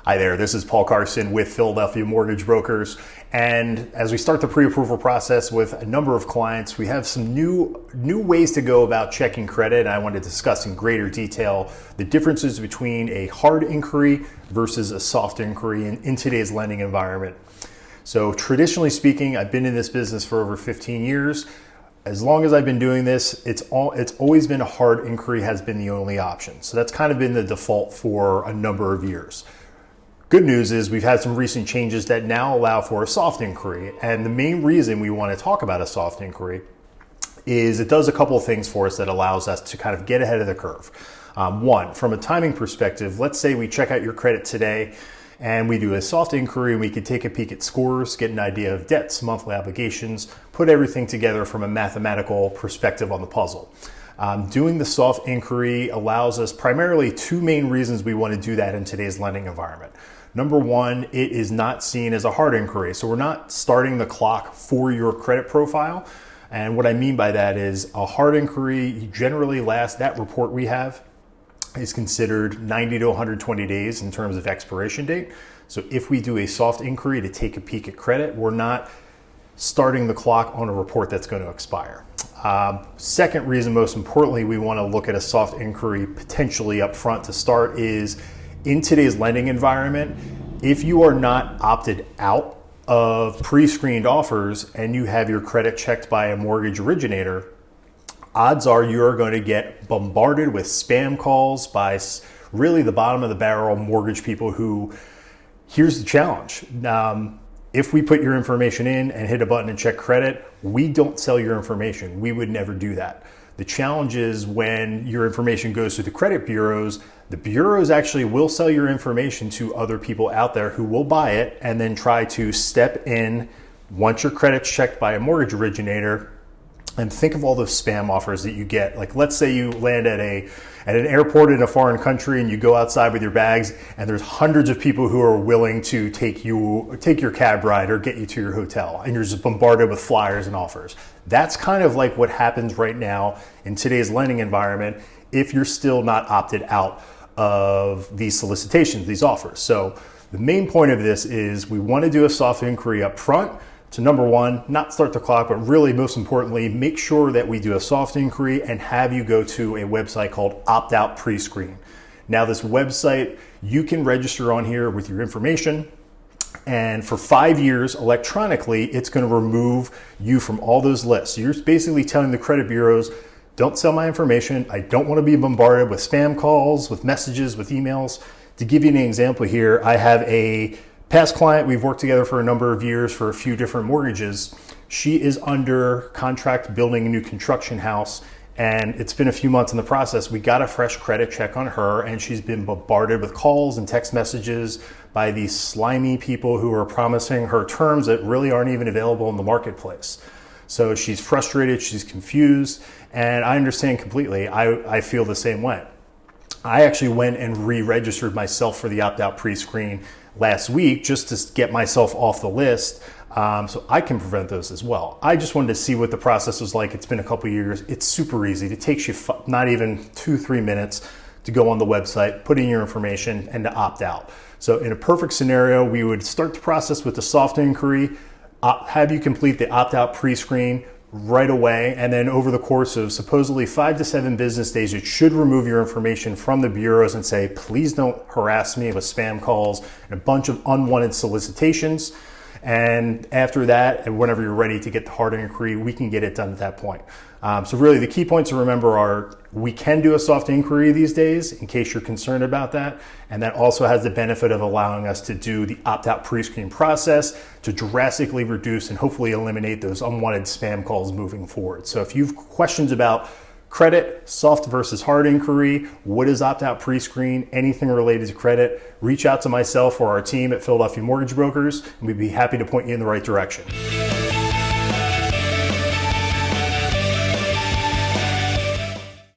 Hi there, this is Paul Carson with Philadelphia Mortgage Brokers. And as we start the pre-approval process with a number of clients, we have some new ways to go about checking credit. And I want to discuss in greater detail the differences between a hard inquiry versus a soft inquiry in today's lending environment. So traditionally speaking, I've been in this business for over 15 years. As long as I've been doing this, it's always been a hard inquiry has been the only option. So that's kind of been the default for a number of years. Good news is we've had some recent changes that now allow for a soft inquiry. And the main reason we want to talk about a soft inquiry is it does a couple of things for us that allows us to kind of get ahead of the curve. One, from a timing perspective, let's say we check out your credit today and we do a soft inquiry and we can take a peek at scores, get an idea of debts, monthly obligations, put everything together from a mathematical perspective on the puzzle. Doing the soft inquiry allows us primarily two main reasons we want to do that in today's lending environment. Number one, it is not seen as a hard inquiry. So we're not starting the clock for your credit profile. And what I mean by that is a hard inquiry generally lasts, that report we have is considered 90 to 120 days in terms of expiration date. So if we do a soft inquiry to take a peek at credit, we're not starting the clock on a report that's going to expire. Second reason, most importantly, we want to look at a soft inquiry potentially up front to start is in today's lending environment, if you are not opted out of pre-screened offers and you have your credit checked by a mortgage originator, odds are you're going to get bombarded with spam calls by really the bottom of the barrel mortgage people who, here's the challenge. If we put your information in and hit a button and check credit, we don't sell your information. We would never do that. The challenge is when your information goes to the credit bureaus, the bureaus actually will sell your information to other people out there who will buy it and then try to step in once your credit's checked by a mortgage originator. And think of all those spam offers that you get. Like, let's say you land at an airport in a foreign country and you go outside with your bags and there's hundreds of people who are willing to take your cab ride or get you to your hotel, and you're just bombarded with flyers and offers. That's kind of like what happens right now in today's lending environment if you're still not opted out of these solicitations, these offers. So the main point of this is we want to do a soft inquiry up front to, number one, not start the clock, but really most importantly, make sure that we do a soft inquiry and have you go to a website called Opt Out Pre-Screen. Now this website, you can register on here with your information, and for 5 years electronically, it's going to remove you from all those lists. So you're basically telling the credit bureaus, don't sell my information. I don't want to be bombarded with spam calls, with messages, with emails. To give you an example here, I have a past client, we've worked together for a number of years for a few different mortgages. She is under contract building a new construction house, and it's been a few months in the process. We got a fresh credit check on her, and she's been bombarded with calls and text messages by these slimy people who are promising her terms that really aren't even available in the marketplace. So she's frustrated, she's confused, and I understand completely. I feel the same way. I actually went and re-registered myself for the opt-out pre-screen last week just to get myself off the list, so I can prevent those as well. I just wanted to see what the process was like. It's been a couple years. It's super easy. It takes you not even 2-3 minutes to go on the website, put in your information, and to opt out. So in a perfect scenario, we would start the process with the soft inquiry, have you complete the opt-out pre-screen right away, and then over the course of supposedly 5 to 7 business days, it should remove your information from the bureaus and say, please don't harass me with spam calls and a bunch of unwanted solicitations. And after that, and whenever you're ready to get the hard inquiry, we can get it done at that point. So really the key points to remember are we can do a soft inquiry these days in case you're concerned about that. And that also has the benefit of allowing us to do the opt-out pre-screen process to drastically reduce and hopefully eliminate those unwanted spam calls moving forward. So if you have questions about credit, soft versus hard inquiry, what is opt-out pre-screen, anything related to credit, reach out to myself or our team at Philadelphia Mortgage Brokers, and we'd be happy to point you in the right direction.